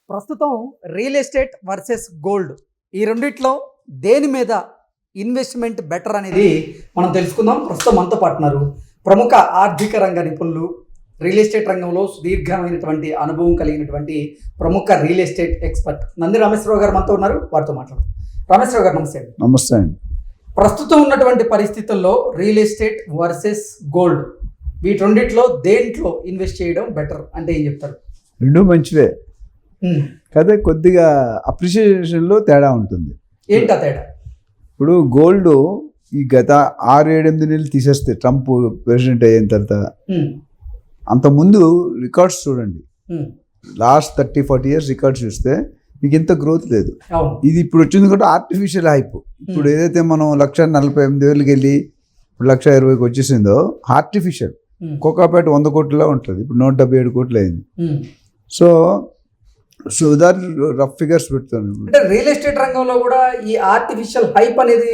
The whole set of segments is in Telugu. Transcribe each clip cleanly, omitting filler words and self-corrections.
ప్రస్తుతం రియల్ ఎస్టేట్ వర్సెస్ గోల్డ్ ఈ రెండిట్లో దేని మీద ఇన్వెస్ట్మెంట్ బెటర్ అనేది మనం తెలుసుకుందాం. ప్రస్తుతం మనతో పాటున్నారు ప్రముఖ ఆర్థిక రంగ నిపుణులు, రియల్ ఎస్టేట్ రంగంలో సుదీర్ఘమైనటువంటి అనుభవం కలిగినటువంటి ప్రముఖ real estate expert Nandi Rameshwar Rao గారు మనతో ఉన్నారు. వారితో మాట్లాడదాం. రామేశ్వరరావు గారు నమస్తే. నమస్తే అండి. ప్రస్తుతం ఉన్నటువంటి పరిస్థితుల్లో రియల్ ఎస్టేట్ వర్సెస్ గోల్డ్ వీటి రెండిట్లో దేంట్లో ఇన్వెస్ట్ చేయడం బెటర్ అంటే ఏం చెప్తారు? రెండు మంచివే కదా, కొద్దిగా అప్రిషియేషన్లో తేడా ఉంటుంది. ఏంటా తేడా? ఇప్పుడు గోల్డ్ ఈ గత 6-8 నెలలు తీసేస్తే ట్రంప్ ప్రెసిడెంట్ అయిన తర్వాత అంతకుముందు రికార్డ్స్ చూడండి, లాస్ట్ 30-40 ఇయర్స్ రికార్డ్స్ చూస్తే మీకు ఇంత గ్రోత్ లేదు. ఇది ఇప్పుడు వచ్చింది కూడా ఆర్టిఫిషియల్ హైప్. ఇప్పుడు ఏదైతే మనం 1,48,000 వెళ్ళి ఇప్పుడు 1,20,000 వచ్చేసిందో ఆర్టిఫిషియల్. కోకాపేట 100 కోట్లలో ఉంటుంది, ఇప్పుడు 177 కోట్లు అయింది. సో దాని రఫ్ ఫిగర్స్ పెడతాను. అంటే రియల్ ఎస్టేట్ రంగంలో కూడా ఈ ఆర్టిఫిషియల్ హైప్ అనేది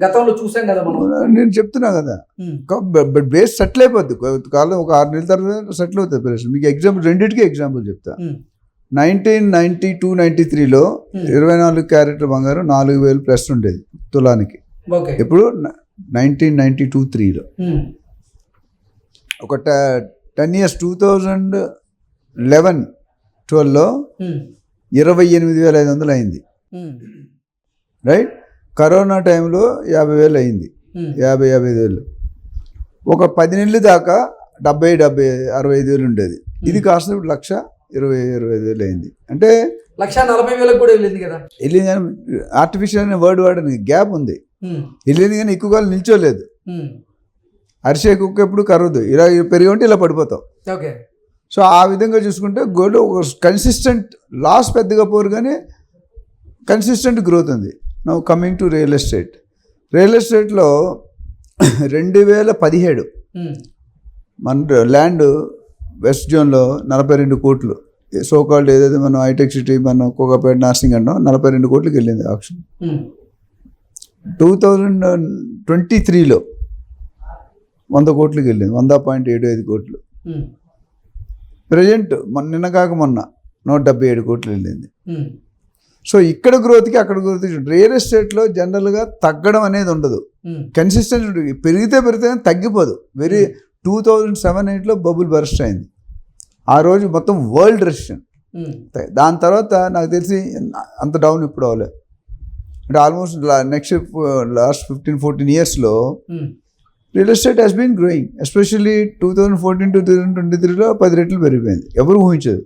గతంలో చూసాం కదా మనం. నేను చెప్తున్నా కదా, బేస్ సెటిల్ అయిపోద్ది కాలం, ఒక 6 నెలల తర్వాత సెటిల్ అవుతుంది ప్రెస్. మీకు ఎగ్జాంపుల్ రెండింటికి ఎగ్జాంపుల్ చెప్తా. 1992-93లో 24 క్యారెట్ల బంగారం 4,000 ప్లస్ ఉండేది తులానికి. ఇప్పుడు 1992-93లో ఒక 10 ఇయర్స్ 2011-12లో 28,500 అయింది. రైట్. కరోనా టైంలో 50,000 అయింది, 50,000-55,000. ఒక 10 నెలల దాకా 70,000-65,000 ఉండేది. ఇది కాస్త ఇప్పుడు 1,20,000-25,000 అయింది. అంటే 1,40,000 కూడా వెళ్ళింది కదా. వెళ్ళింది కానీ ఆర్టిఫిషియల్ అనే వర్డ్ వాడని గ్యాప్ ఉంది. వెళ్ళింది కానీ ఎక్కువ కాలం నిల్చోలేదు. అరిసే కుక్క ఎప్పుడు కరవదు, ఇలా పెరిగి ఉంటే ఇలా పడిపోతాం. ఓకే. సో ఆ విధంగా చూసుకుంటే గోల్డ్ ఒక కన్సిస్టెంట్ లాస్ పెద్దగా పోరు కానీ కన్సిస్టెంట్ గ్రోత్ ఉంది. Now coming to real estate. Real ఎస్టేట్లో 2017 మన ల్యాండ్ వెస్ట్ జోన్లో 42 కోట్లు, సోకాల్డ్ ఏదైతే మనం హైటెక్ సిటీ, మనం కోకాపేట, నార్సింగ్ అన్నాం, 42 కోట్లకి వెళ్ళింది ఆప్షన్. 2023లో 100 కోట్లకి వెళ్ళింది, 100.75 కోట్లు. ప్రజెంట్ నిన్న కాక మొన్న 177 కోట్లు వెళ్ళింది. సో ఇక్కడ గ్రోత్కి అక్కడ గ్రోత్కి రియల్ ఎస్టేట్లో జనరల్గా తగ్గడం అనేది ఉండదు, కన్సిస్టెంట్ ఉంటుంది. పెరిగితే తగ్గిపోదు. 2007-8లో బబుల్ బర్స్ట్ అయింది. ఆ రోజు మొత్తం వరల్డ్ రెసిషన్. దాని తర్వాత నాకు తెలిసి అంత డౌన్ ఇప్పుడు అవ్వలేదు. అంటే ఆల్మోస్ట్ లాస్ట్ 15-14 ఇయర్స్లో real estate has been growing. Especially 2014-2023లో 10 రెట్లు పెరిగిపోయింది. ఎవరు ఊహించదు.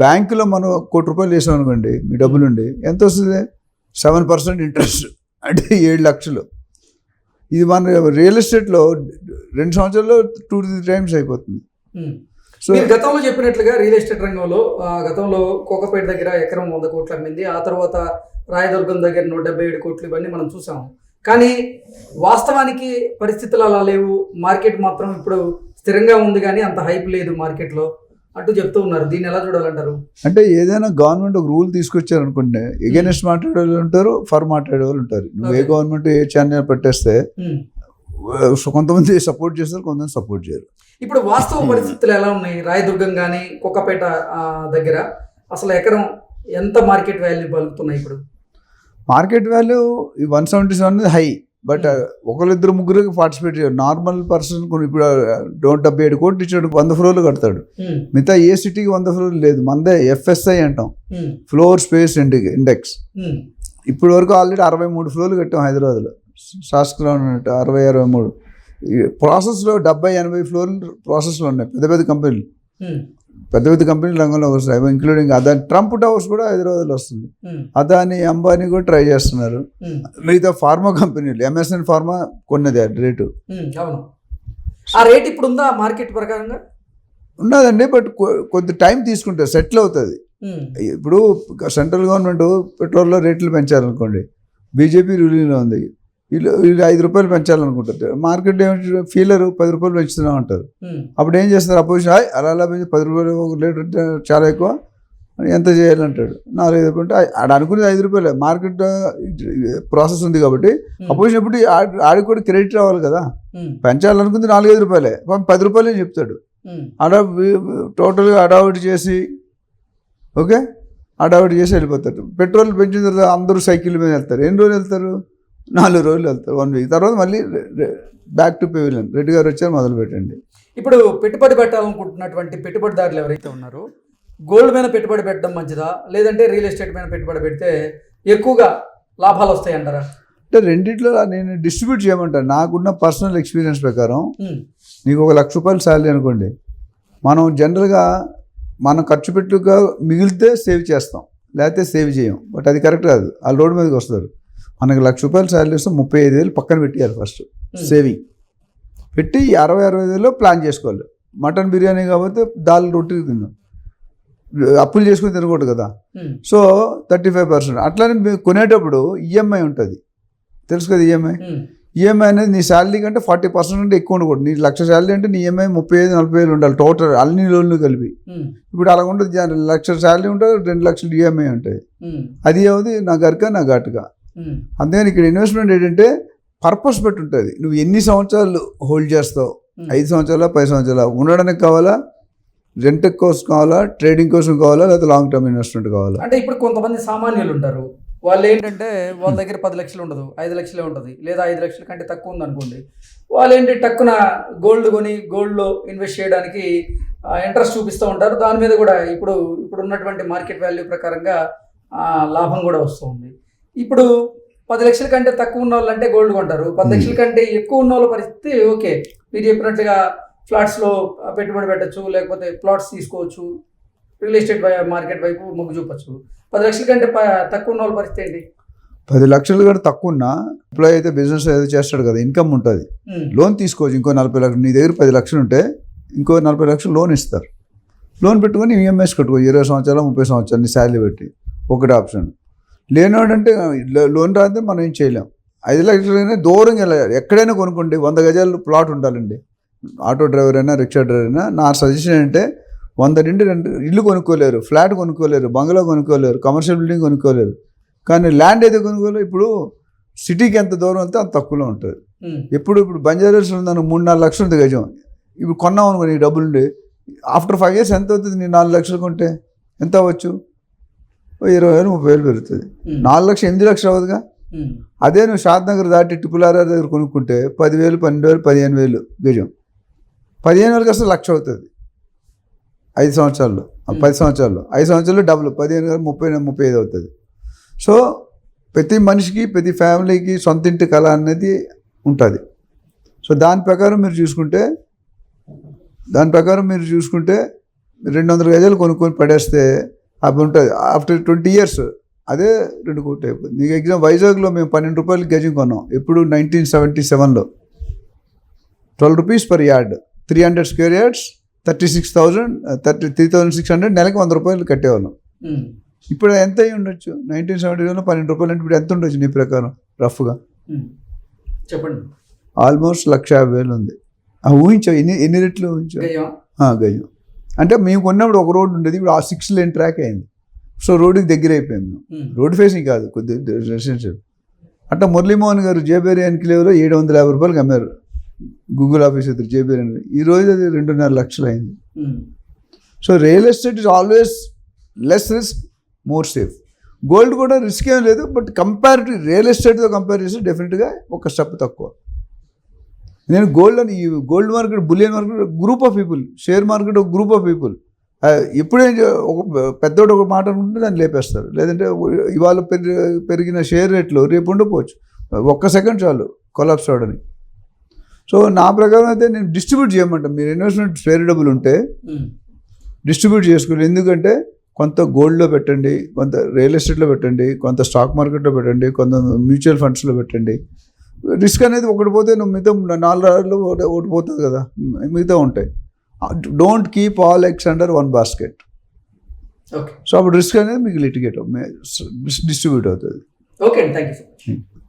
బ్యాంకులో మనం ₹1,00,00,000 వేసాం అనుకోండి, మీ డబ్బులుండి ఎంత వస్తుంది? 7% ఇంట్రెస్ట్, అంటే 7 లక్షలు. ఇది మన రియల్ ఎస్టేట్లో 2 సంవత్సరాల్లో 2-3 టైమ్స్ అయిపోతుంది. సో గతంలో చెప్పినట్లుగా రియల్ ఎస్టేట్ రంగంలో గతంలో కోకపేట దగ్గర ఎకరం 100 కోట్లు అమ్మింది. ఆ తర్వాత రాయదుర్గం దగ్గర 177 కోట్లు, ఇవన్నీ మనం చూసాము. కానీ వాస్తవానికి పరిస్థితులు అలా లేవు. మార్కెట్ మాత్రం ఇప్పుడు స్థిరంగా ఉంది కానీ అంత హైప్ లేదు మార్కెట్లో అంటూ చెప్తూ ఉన్నారు. దీన్ని ఎలా చూడాలంటారు? అంటే ఏదైనా గవర్నమెంట్ ఒక రూల్ తీసుకొచ్చారు అనుకుంటే ఎగెనిస్ట్ మాట్లాడే వాళ్ళు ఉంటారు, ఫర్ మాట్లాడే వాళ్ళు ఉంటారు. నువ్వు ఏ గవర్నమెంట్ ఏ ఛానల్ పెట్టేస్తే కొంతమంది సపోర్ట్ చేస్తారు, కొంతమంది సపోర్ట్ చేయరు. ఇప్పుడు వాస్తవ పరిస్థితులు ఎలా ఉన్నాయి? రాయదుర్గం కానీ కోకపేట దగ్గర అసలు ఎకరం ఎంత మార్కెట్ వాల్యూ పలుకుతున్నాయి? ఇప్పుడు market value 177 high, but 1-2-3 participate చేయరు. నార్మల్ పర్సన్ ఇప్పుడు 177 కోట్లు ఇచ్చాడు, 100 ఫ్లోర్లు కడతాడు. మిగతా ఏ సిటీకి 100 ఫ్లోర్లు లేదు. మనదే FSI అంటాం, ఫ్లోర్ స్పేస్ ఇండెక్స్. ఇప్పటి వరకు ఆల్రెడీ 63 ఫ్లోర్లు కట్టాం హైదరాబాద్లో. శాస్త్రంలో ఉన్నట్టు 60-63 ప్రాసెస్లో 70-80 ఫ్లోర్లు ప్రాసెస్లో ఉన్నాయి. పెద్ద కంపెనీలు రంగంలో వస్తాయి, ఇంక్లూడింగ్ అదాని. ట్రంప్ టవర్స్ కూడా హైదరాబాద్లో వస్తుంది. అదాని, అంబానీ కూడా ట్రై చేస్తున్నారు. మిగతా ఫార్మా కంపెనీలు, MSN ఫార్మా కొన్నది రేటు. ఆ రేట్ ఇప్పుడు ఉందా మార్కెట్ ప్రకారంగా? ఉన్నదండి, బట్ కొంత టైం తీసుకుంటుంది, సెటిల్ అవుతుంది. ఇప్పుడు సెంట్రల్ గవర్నమెంట్ పెట్రోల్లో రేట్లు పెంచాలనుకోండి, బీజేపీ రూలింగ్లో ఉంది, వీళ్ళు ₹5 పెంచాలనుకుంటారు. మార్కెట్ ఏమంటే ఫీలర్ ₹10 పెంచుతున్నాం అంటారు. అప్పుడు ఏం చేస్తారు అపోజిషన్, అలా పెంచి ₹10 ఒక లీటర్ చాలా ఎక్కువ, ఎంత చేయాలంటాడు. 4-5 అంటే ఆడ అనుకునేది ₹5. మార్కెట్ ప్రాసెస్ ఉంది కాబట్టి అపోజిషన్ ఎప్పుడు ఆడికి కూడా క్రెడిట్ రావాలి కదా. పెంచాలనుకుంది ₹4-5, ₹10 చెప్తాడు. అలా టోటల్గా అడావిట్ చేసి ఓకే అడావిడి చేసి వెళ్ళిపోతారు. పెట్రోల్ పెంచిన తర్వాత అందరూ సైకిల్ మీద వెళ్తారు. ఎన్ని రోజులు వెళ్తారు? 4 రోజులు వెళ్తారు, 1 వీక్. తర్వాత మళ్ళీ బ్యాక్ టు పెవిలియన్. రెడ్డి గారు వచ్చారు, మొదలు పెట్టండి. ఇప్పుడు పెట్టుబడి పెట్టాలనుకుంటున్నటువంటి పెట్టుబడిదారులు ఎవరైతే ఉన్నారో గోల్డ్ మీద పెట్టుబడి పెట్టడం మంచిదా, లేదంటే రియల్ ఎస్టేట్ మీద పెట్టుబడి పెడితే ఎక్కువగా లాభాలు వస్తాయి అంటారా? అంటే రెండిట్లో నేను డిస్ట్రిబ్యూట్ చేయమంటాను. నాకున్న పర్సనల్ ఎక్స్పీరియన్స్ ప్రకారం నీకు ఒక ₹1,00,000 శాలరీ అనుకోండి, మనం జనరల్గా మనం ఖర్చు పెట్టుగా మిగిలితే సేవ్ చేస్తాం, లేకపోతే సేవ్ చేయం. బట్ అది కరెక్ట్ కాదు. ఆ రోడ్డు మీదకి వస్తారు. మనకి ₹1,00,000 శాలరీ వస్తే 35,000 పక్కన పెట్టారు. ఫస్ట్ సేవింగ్ పెట్టి 60,000 ప్లాన్ చేసుకోవాలి. మటన్ బిర్యానీ కాబట్టి దాల్ రొట్టి తిన్నాం, అప్పులు చేసుకుని తినకూడదు కదా. సో 35%. అట్లానే మీరు కొనేటప్పుడు ఈఎంఐ ఉంటుంది, తెలుసు కదా. ఈఎంఐ అనేది నీ శాలరీ కంటే 40% అంటే ఎక్కువ ఉండకూడదు. నీ 1,00,000 శాలరీ అంటే నీ ఈఎంఐ 35,000-40,000 ఉండాలి టోటల్, అన్ని లోన్లు కలిపి. ఇప్పుడు అలా ఉండదు. 1,00,000 శాలరీ ఉంటుంది, 2 లక్షలు ఈఎంఐ ఉంటుంది. అది అవుతుంది నా గరక నా ఘాటుగా. అందుకని ఇక్కడ ఇన్వెస్ట్మెంట్ ఏంటంటే పర్పస్ పెట్టి ఉంటుంది. నువ్వు ఎన్ని సంవత్సరాలు హోల్డ్ చేస్తావు, 5 సంవత్సరాల 10 సంవత్సరాల ఉండడానికి కావాలా, రెంట్ కోసం కావాలా, ట్రేడింగ్ కోసం కావాలా, లేకపోతే లాంగ్ టర్మ్ ఇన్వెస్ట్మెంట్ కావాలా? అంటే ఇప్పుడు కొంతమంది సామాన్యులు ఉంటారు, వాళ్ళు ఏంటంటే వాళ్ళ దగ్గర 10 లక్షలు ఉండదు, 5 లక్షలే ఉంటుంది, లేదా 5 లక్షల కంటే తక్కువ ఉంది అనుకోండి. వాళ్ళు ఏంటి టక్కున గోల్డ్ కొని గోల్డ్లో ఇన్వెస్ట్ చేయడానికి ఇంట్రెస్ట్ చూపిస్తూ ఉంటారు. దాని మీద కూడా ఇప్పుడు ఉన్నటువంటి మార్కెట్ వాల్యూ ప్రకారంగా లాభం కూడా వస్తుంది. ఇప్పుడు 10 లక్షల కంటే తక్కువ ఉన్న వాళ్ళు అంటే గోల్డ్ కొంటారు, 10 లక్షల కంటే ఎక్కువ ఉన్న వాళ్ళ పరిస్థితి ఓకే, మీరు చెప్పినట్లుగా ఫ్లాట్స్లో పెట్టుబడి పెట్టచ్చు, లేకపోతే ప్లాట్స్ తీసుకోవచ్చు, రియల్ ఎస్టేట్ మార్కెట్ వైపు మొగ్గు చూపచ్చు. 10 లక్షల కంటే తక్కువ ఉన్న వాళ్ళ పరిస్థితి ఏంటి? 10 లక్షలు కంటే తక్కువ ఉన్నా ఎంప్లాయ్ అయితే బిజినెస్ ఏదో చేస్తాడు కదా, ఇన్కమ్ ఉంటుంది, లోన్ తీసుకోవచ్చు. ఇంకో 40 లక్షలు, నీ దగ్గర 10 లక్షలు ఉంటే ఇంకో 40 లక్షలు లోన్ ఇస్తారు. లోన్ పెట్టుకొని ఈఎంఐస్ కట్టుకో, 20 సంవత్సరాలు 30 సంవత్సరాలు నీ శాలరీ పెట్టి. ఒకటి ఆప్షన్. లేనివాడంటే లోన్ రాస్తే మనం ఏం చేయలేం. 5 లక్షలైనా దూరంగా వెళ్ళాలి. ఎక్కడైనా కొనుక్కోండి, 100 గజాలు ప్లాట్ ఉండాలండి. ఆటో డ్రైవర్ అయినా రిక్షా డ్రైవర్ అయినా నా సజెషన్ ఏంటంటే 100 నుండి 2 ఇల్లు కొనుక్కోలేరు, ఫ్లాట్ కొనుక్కోలేరు, బంగ్లా కొనుక్కోలేరు, కమర్షియల్ బిల్డింగ్ కొనుక్కోలేరు. కానీ ల్యాండ్ అయితే కొనుక్కోలేరు. ఇప్పుడు సిటీకి ఎంత దూరం వెళ్తే అంత తక్కువలో ఉంటుంది. ఇప్పుడు బంజారాస్ ఉందను 3-4 లక్షలు ఉంది గజం. ఇప్పుడు కొన్నాం అనుకో, నీ డబ్బులుండి ఆఫ్టర్ 5 years ఎంత అవుతుంది? నీ 4 లక్షలు కొంటే ఎంత అవ్వచ్చు? 20,000-30,000 పెరుగుతుంది. 4 లక్షలు 8 లక్షలు అవ్వదుగా. అదే నువ్వు షాద్ నగర్ దాటి RRR దగ్గర కొనుక్కుంటే 10,000, 12,000, 15,000 గజం. 15,000 అసలు 1,00,000 అవుతుంది 5 సంవత్సరాల్లో. 10 సంవత్సరాల్లో 5 సంవత్సరాల్లో డబ్బులు 15,000, 30,000-35 అవుతుంది. సో ప్రతి మనిషికి, ప్రతి ఫ్యామిలీకి సొంత ఇంటి కళ అనేది ఉంటుంది. సో దాని ప్రకారం మీరు చూసుకుంటే 200 గజాలు కొనుక్కొని పడేస్తే అప్పుడు ఉంటుంది. ఆఫ్టర్ 20 years అదే 2 కోట్లు అయిపోతుంది. నీకు ఎగ్జామ్ వైజాగ్లో మేము ₹12 గజం కొన్నాం. ఎప్పుడు 1977లో ₹12 per yard, 300 square yards, 33,600, నెలకి ₹100 కట్టేవాళ్ళం. ఇప్పుడు ఎంత అయ్యి ఉండొచ్చు? 1977లో ₹12 అంటే ఇప్పుడు ఎంత ఉండొచ్చు నీ ప్రకారం రఫ్గా? చెప్పండి. ఆల్మోస్ట్ 1,50,000 ఉంది. ఊహించావు, ఎన్ని రెట్లు ఊహించావు? గజం అంటే మేము కొన్నప్పుడు ఒక రోడ్డు ఉండేది, ఇప్పుడు 6 lane ట్రాక్ అయింది. సో రోడ్డుకి దగ్గర అయిపోయాం మేము. రోడ్ ఫేసింగ్ కాదు, కొద్దిగా రెసిడెన్షియల్. అంటే మురళీమోహన్ గారు జేబేరి ఎన్క్లేవ్లో ₹750 అమ్మారు. గూగుల్ ఆఫీస్ ఎదురు జేబేరి అని. ఈరోజు అది 2.5 లక్షలు అయింది. So real estate is always less risk, more safe. Gold కూడా రిస్క్ ఏం లేదు, బట్ కంపారిటివ్ రియల్ ఎస్టేట్తో కంపేర్ చేస్తే డెఫినెట్గా ఒక స్టెప్ తక్కువ. నేను gold gold market, bullion market group of people, share market ఒక గ్రూప్ ఆఫ్ పీపుల్. ఎప్పుడేం ఒక పెద్దోడు ఒక మాట అనుకుంటే దాన్ని లేపేస్తారు. లేదంటే ఇవాళ పెరిగిన షేర్ రేట్లు రేపు ఉండకపోవచ్చు. 1 సెకండ్ చాలు కొలాప్స్ అవడానికి. సో నా ప్రకారం అయితే నేను డిస్ట్రిబ్యూట్ చేయమంటాను. మీరు ఇన్వెస్ట్మెంట్ షేర్ డబ్బులు ఉంటే డిస్ట్రిబ్యూట్ చేసుకోండి. ఎందుకంటే కొంత గోల్డ్లో పెట్టండి, కొంత రియల్ ఎస్టేట్లో పెట్టండి, కొంత స్టాక్ మార్కెట్లో పెట్టండి, కొంత మ్యూచువల్ ఫండ్స్లో పెట్టండి. రిస్క్ అనేది ఒకటి పోతే నువ్వు మిగతా 4 రాళ్ళు ఒకటి పోతుంది కదా, మిగతా ఉంటాయి. Don't keep all eggs under one basket. Okay. So అప్పుడు రిస్క్ అనేది మీకు లిటిగేట్ డిస్ట్రిబ్యూట్ అవుతుంది. Okay, thank you so much.